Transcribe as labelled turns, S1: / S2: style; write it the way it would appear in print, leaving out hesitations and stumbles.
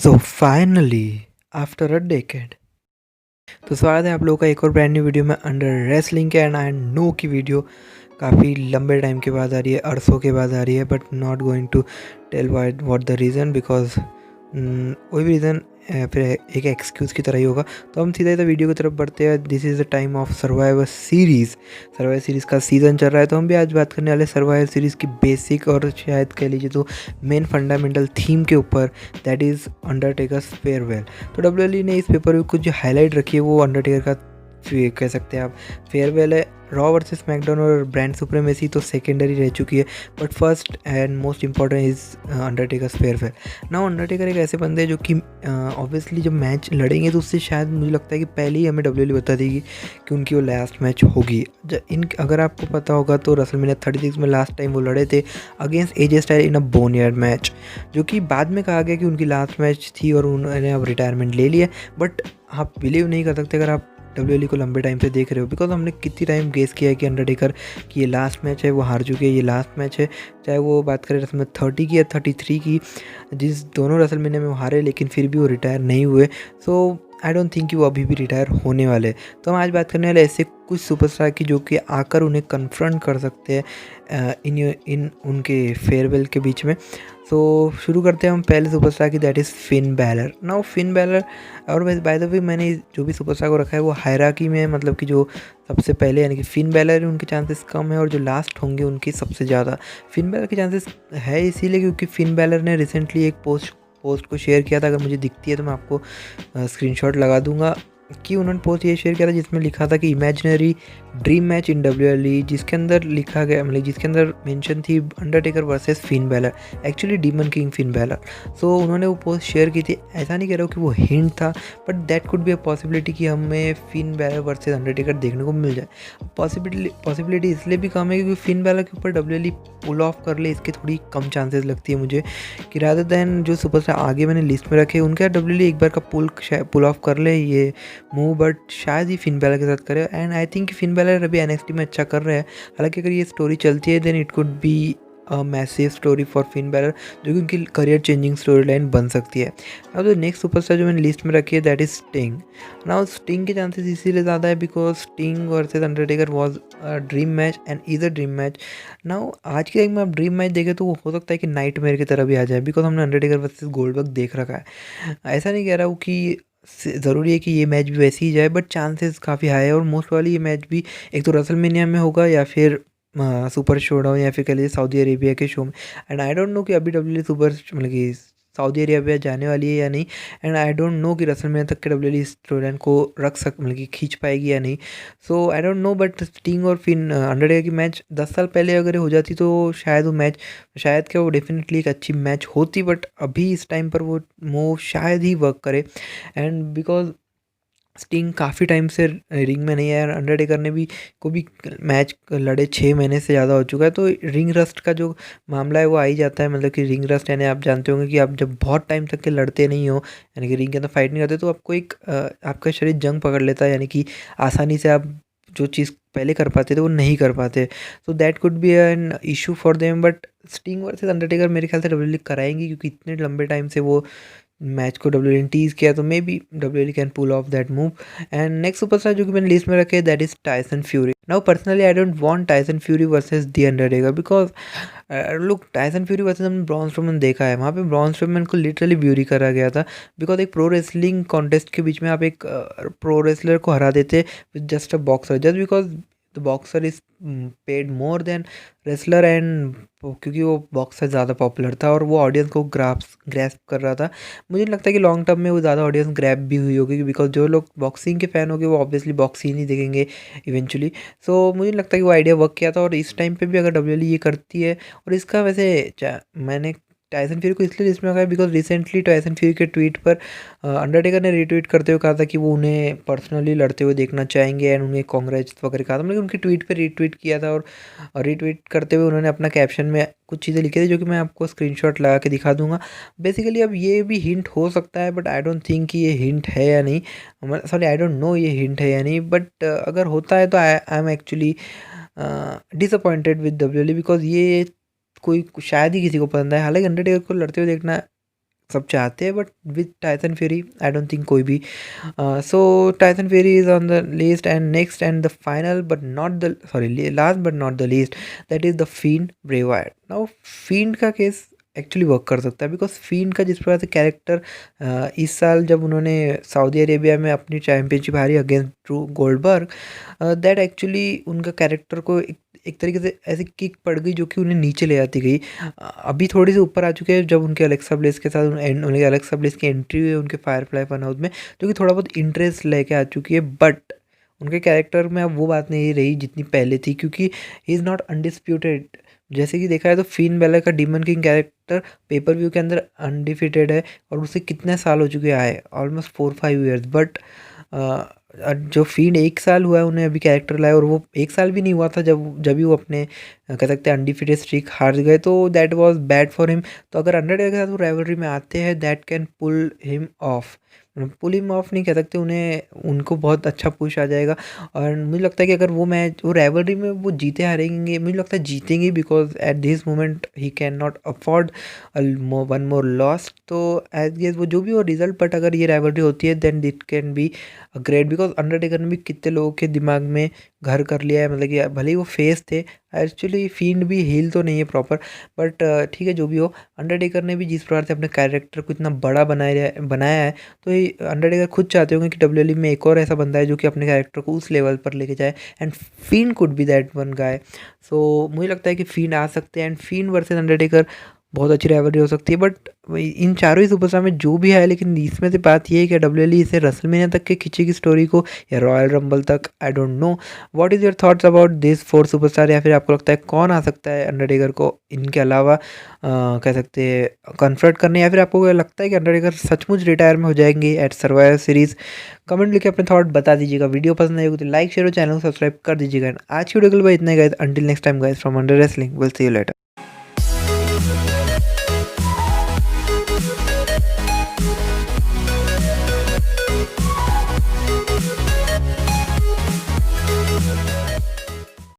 S1: So finally after a decade तो स्वागत है आप लोगों का एक और ब्रांड न्यू वीडियो में अंडर रेसलिंग के। एंड आई नो की वीडियो काफ़ी लंबे टाइम के बाद आ रही है, अरसों के बाद आ रही है, but not going to tell what the reason, because कोई भी रीज़न फिर एक एक्सक्यूज़ की तरह ही होगा। तो हम सीधा वीडियो की तरफ बढ़ते हैं। This is the time of survivor series का सीज़न चल रहा है। तो हम भी आज बात करने वाले सर्वाइवर सीरीज़ की बेसिक और शायद कह लीजिए तो मेन फंडामेंटल थीम के ऊपर, दैट इज़ अंडरटेकर्स फेयरवेल। तो डब्ल्यूएलई ने इस पेपर को जो हाईलाइट रखी है वो अंडरटेकर का कह सकते हैं आप फेयरवेल है। रॉ वर्सेस स्मैकडाउन और ब्रांड सुप्रीमेसी तो सेकेंडरी रह चुकी है, but first and most important is Undertaker's farewell. ना अंडरटेकर एक ऐसे बंदे हैं जो कि ऑब्वियसली जब मैच लड़ेंगे तो उससे शायद मुझे लगता है कि पहले ही हमें डब्ल्यूएलई बता देगी कि उनकी वो लास्ट मैच होगी। अगर आपको पता होगा तो रेसलमेनिया 36 में लास्ट टाइम वो लड़े थे against AJ Style in a boneyard match, जो कि बाद में कहा गया कि उनकी लास्ट मैच थी और उन्होंने अब रिटायरमेंट ले लिया। बट आप बिलीव नहीं कर सकते अगर आप डब्ल्यूएलई को लंबे टाइम से देख रहे हो, बिकॉज हमने कितनी टाइम गेस किया है कि अंडरटेकर की ये लास्ट मैच है, वो हार चुके हैं, ये लास्ट मैच है। चाहे वो बात करें रेसलमेनिया 30 की या 33 की, जिस दोनों रेसलमेनिया में वो हारे लेकिन फिर भी वो रिटायर नहीं हुए। सो आई डोंट थिंक कि वो अभी भी रिटायर होने वाले। तो हम आज बात करने वाले ऐसे कुछ सुपरस्टार की जो कि आकर उन्हें कन्फ्रंट कर सकते हैं इन उनके फेयरवेल के बीच में। तो शुरू करते हैं हम पहले सुपरस्टार की, that is Finn Balor. Now Finn Balor, और बाय द वे मैंने जो भी सुपरस्टार को रखा है वो हायरार्की में, मतलब कि जो सबसे पहले यानी कि फिन बैलर है उनके चांसेस कम है और जो लास्ट होंगे उनकी सबसे ज़्यादा। फिन बैलर के चांसेस है इसीलिए क्योंकि फिन बैलर ने रिसेंटली एक पोस्ट को शेयर किया था। अगर मुझे दिखती है तो मैं आपको स्क्रीनशॉट लगा दूंगा कि उन्होंने पोस्ट ये शेयर किया था जिसमें लिखा था कि imaginary dream match in WWE, जिसके अंदर लिखा गया, मतलब जिसके अंदर मेंशन थी Undertaker versus Finn Balor, actually Demon King Finn Balor. So उन्होंने वो पोस्ट शेयर की थी। ऐसा नहीं कह रहा हूँ कि वो हिंट था, but that could be a possibility कि हमें फिन बैलर वर्सेस अंडरटेकर देखने को मिल जाए। पॉसिबिलिटी इसलिए भी कम है क्योंकि फिन बैलर के ऊपर डब्ल्यूएलई पुल ऑफ कर ले, इसके थोड़ी कम चांसेस लगती है मुझे, कि रादर दैन जो सुपरस्टार आगे मैंने लिस्ट में रखे उनके डब्ल्यूएलई एक बार का पुल ऑफ कर ले ये मूव, बट शायद ही फिन बैलर के साथ करे। And I think Finn Balor अभी एनएक्सटी में अच्छा कर रहे हैं। हालांकि अगर ये स्टोरी चलती है then it could be a massive story for Finn Balor, जो कि उनकी करियर चेंजिंग स्टोरी लाइन बन सकती है। अब जो नेक्स्ट सुपरस्टार जो मैंने लिस्ट में रखी है that is sting. Now sting के चांसेस इसीलिए ज़्यादा है because sting versus Undertaker was dream match and is a dream match. Now आज के टाइम में आप ड्रीम मैच देखें तो वो हो सकता है कि नाइटमेयर की तरह भी आ जाए, बिकॉज हमने अंडरटेकर वर्सेज गोल्डबर्ग देख रखा है। ऐसा नहीं कह रहा हूँ कि ज़रूरी है कि ये मैच भी वैसे ही जाए, बट चांसेस काफ़ी हाई है। और मोस्ट वाली ये मैच भी एक तो रेसलमेनिया में होगा या फिर सुपर शोडाउन या फिर कह लीजिए सऊदी अरेबिया के शो में। एंड आई डोंट नो कि अभी डब्ल्यूएलई सुपर मतलब कि सऊदी अरेबिया जाने वाली है या नहीं। एंड आई डोंट नो कि रेसलमेनिया तक के डब्ल्यूएलई स्टोरी लाइन को मतलब कि खींच पाएगी या नहीं। So I don't know, but Sting और फिन अंडरटेकर की मैच 10 साल पहले अगर हो जाती तो शायद वो मैच, शायद क्या वो डेफिनेटली एक अच्छी मैच होती, बट अभी इस टाइम पर वो मूव शायद ही वर्क करे। एंड बिकॉज स्टिंग काफ़ी टाइम से रिंग में नहीं है, और अंडरटेकर ने भी मैच लड़े 6 महीने से ज़्यादा हो चुका है। तो रिंग रस्ट का जो मामला है वो आ ही जाता है। मतलब कि रिंग रस्ट यानी आप जानते होंगे कि आप जब बहुत टाइम तक के लड़ते नहीं हो, यानी कि रिंग के अंदर फाइट नहीं करते, तो आपको आपका शरीर जंग पकड़ लेता है, यानी कि आसानी से आप जो चीज़ पहले कर पाते थे वो नहीं कर पाते। So that could be an issue for them. But sting versus Undertaker मेरे ख्याल से डब्ल्यूएलई कराएंगी क्योंकि इतने लंबे टाइम से वो मैच को डब्ल्यूएलई ने टीज किया, तो maybe WWE can pull off that move. And next superstar जो कि मैंने लिस्ट में रखे है that is Tyson Fury. Now personally I don't want Tyson Fury versus the Undertaker because look, Tyson Fury versus हमने Braun Strowman देखा है, वहाँ पे ब्रॉन स्ट्रोमैन को लिटरली ब्यूरी करा गया था। बिकॉज एक प्रो रेसलिंग कॉन्टेस्ट के बीच में आप एक प्रो रेसलर को हरा देते with just a boxer, just because the boxer is paid more than wrestler. And क्योंकि वो बॉक्सर ज़्यादा पॉपुलर था और वो ऑडियंस को ग्रैस्प कर रहा था, मुझे नहीं लगता कि लॉन्ग टर्म में वो ज़्यादा ऑडियंस ग्रैप भी हुई होगी, बिकॉज जो लोग बॉक्सिंग के फ़ैन होंगे वो ऑब्वियसली बॉक्सिंग ही देखेंगे इवेंचुअली। सो मुझे नहीं लगता कि वो आइडिया वर्क किया था। और इस टाइम पे भी अगर डब्ल्यूएलई ये करती है, और इसका वैसे मैंने टाइसन फ्यूरी को इसलिए लिस्ट में रखा है बिकॉज रिसेंटली टाइसन फ्यूरी के ट्वीट पर अंडरटेकर ने रीट्वीट करते हुए कहा था कि वो उन्हें पर्सनली लड़ते हुए देखना चाहेंगे एंड उन्हें कांग्रेस वगैरह कहा था। मतलब उनकी ट्वीट पे रीट्वीट किया था, और रीट्वीट करते हुए उन्होंने अपना कैप्शन में कुछ चीज़ें लिखी थी जो कि मैं आपको स्क्रीनशॉट लगा के दिखा दूंगा। बेसिकली अब ये भी हिंट हो सकता है, बट आई डोंट थिंक कि ये हिंट है या नहीं, सॉरी आई डोंट नो ये हिंट है या नहीं। बट अगर होता है तो I am actually disappointed with WWE because ये कोई शायद ही किसी को पसंद है। हालांकि अंडरटेकर को लड़ते हुए देखना सब चाहते हैं, but with Tyson Fury I don't think कोई भी। So Tyson Fury is on the list, and next and the final but not the sorry last but not the least, that is the Fiend Bray Wyatt. Now Fiend का case actually work कर सकता है, because field का जिस प्रकार से character इस साल जब उन्होंने सऊदी अरेबिया में अपनी चैंपियनशिप हारी against Drew Goldberg, that actually उनका कैरेक्टर को एक तरीके से ऐसी किक पड़ गई जो कि उन्हें नीचे ले आती गई। अभी थोड़ी सी ऊपर आ चुके हैं जब उनके अलेक्सा ब्लेस के साथ उनके अलेक्सा ब्लेस की एंट्री हुई है उनके फायरफ्लाई फन हाउस में, जो कि थोड़ा बहुत इंटरेस्ट लेके आ चुकी है, बट उनके कैरेक्टर में अब वो बात नहीं रही जितनी पहले थी, क्योंकि ही इज़ नॉट अनडिस्प्यूटेड। जैसे कि देखा है तो फिन बेलर का demon king character pay per view के अंदर अनडिफिटेड है, और उसे कितने साल हो चुके हैं, ऑलमोस्ट 4-5 ईयर्स, बट जो फीड 1 साल हुआ है उन्हें अभी कैरेक्टर लाया, और वो 1 साल भी नहीं हुआ था जब भी वो अपने कह सकते हैं अनडिफिटेड स्ट्रीक हार गए, तो that was bad for him. तो अगर अंडरटेकर के साथ वो राइवलरी में आते हैं, that can pull him off नहीं कह सकते उन्हें, उनको बहुत अच्छा पुश आ जाएगा। और मुझे लगता है कि अगर वो मैच वो राइवलरी में वो जीते हारेंगे, मुझे लगता है जीतेंगे, because at this moment he can not afford one more loss. तो एज गेस वो जो भी हो रिजल्ट, बट अगर ये राइवलरी होती है then it can be great, because Undertaker ने भी कितने लोगों के दिमाग में घर कर लिया है, मतलब कि भले ही वो फेस थे, एक्चुअली फील्ड भी हील तो नहीं है प्रॉपर, बट ठीक है जो भी हो। अंडरटेकर ने भी जिस प्रकार से अपने कैरेक्टर को इतना बड़ा बनाया है, तो ये अंडरटेकर खुद चाहते होंगे कि डब्ल्यूएलई में एक और ऐसा बंदा है जो कि अपने कैरेक्टर को उस लेवल पर लेके जाए, and Fiend could be that one guy. So मुझे लगता है कि फीन आ सकते हैं, एंड फीन वर्सेस अंडरटेकर बहुत अच्छी राइवलरी हो सकती है, बट इन चारों ही सुपरस्टार में जो भी है, लेकिन इसमें से बात ये है कि डब्ल्यूएलई इसे रेसलमेनिया तक के खींचेगी स्टोरी को, या रॉयल रंबल तक, आई don't no. What is your thoughts about this 4 superstar, या फिर आपको लगता है कौन आ सकता है अंडरटेकर को इनके अलावा कह सकते हैं कन्फ्रंट करने, या फिर आपको लगता है कि अंडरटेकर सचमुच रिटायर में हो जाएंगे एट सर्वाइवर सीरीज? कमेंट लिखे अपने थॉट बता दीजिएगा। वीडियो पसंद आएगी तो लाइक शेयर और चैनल को सब्सक्राइब कर दीजिएगा। आज की वीडियो के लिए इतना ही guys, until next time guys from Under Wrestling, will see you letter.